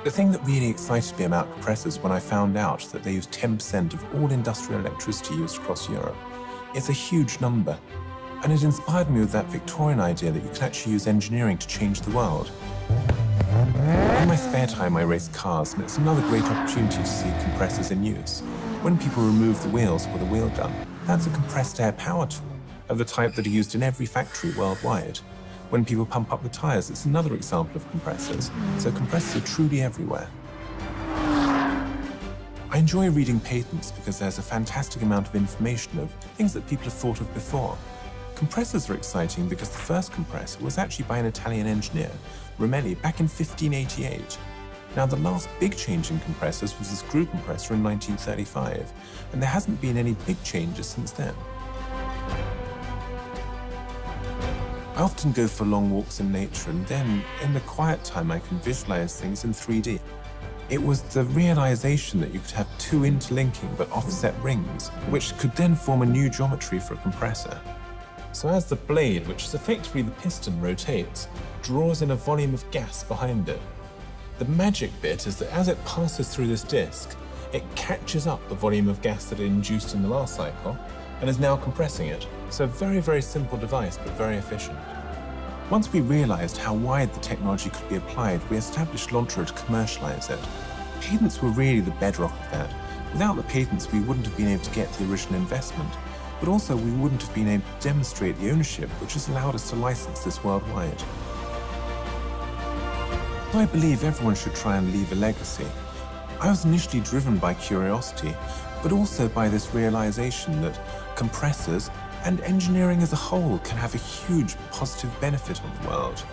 The thing that really excited me about compressors when I found out that they use 10% of all industrial electricity used across Europe. It's a huge number, and it inspired me with that Victorian idea that you can actually use engineering to change the world. In my spare time, I race cars, and it's another great opportunity to see compressors in use. When people remove the wheels with a wheel gun, that's a compressed air power tool of the type that are used in every factory worldwide. When people pump up the tires, it's another example of compressors. So compressors are truly everywhere. I enjoy reading patents because there's a fantastic amount of information of things that people have thought of before. Compressors are exciting because the first compressor was actually by an Italian engineer, Romelli, back in 1588. Now, the last big change in compressors was the screw compressor in 1935, and there hasn't been any big changes since then. I often go for long walks in nature, and then, in the quiet time, I can visualize things in 3D. It was the realization that you could have two interlinking but offset rings, which could then form a new geometry for a compressor. So as the blade, which is effectively the piston, rotates, draws in a volume of gas behind it. The magic bit is that as it passes through this disc, it catches up the volume of gas that it induced in the last cycle and is now compressing it. So a very, very simple device, but very efficient. Once we realized how wide the technology could be applied, we established Lontra to commercialize it. Patents were really the bedrock of that. Without the patents, we wouldn't have been able to get the original investment, but also we wouldn't have been able to demonstrate the ownership, which has allowed us to license this worldwide. I believe everyone should try and leave a legacy. I was initially driven by curiosity, but also by this realization that compressors and engineering as a whole can have a huge positive benefit on the world.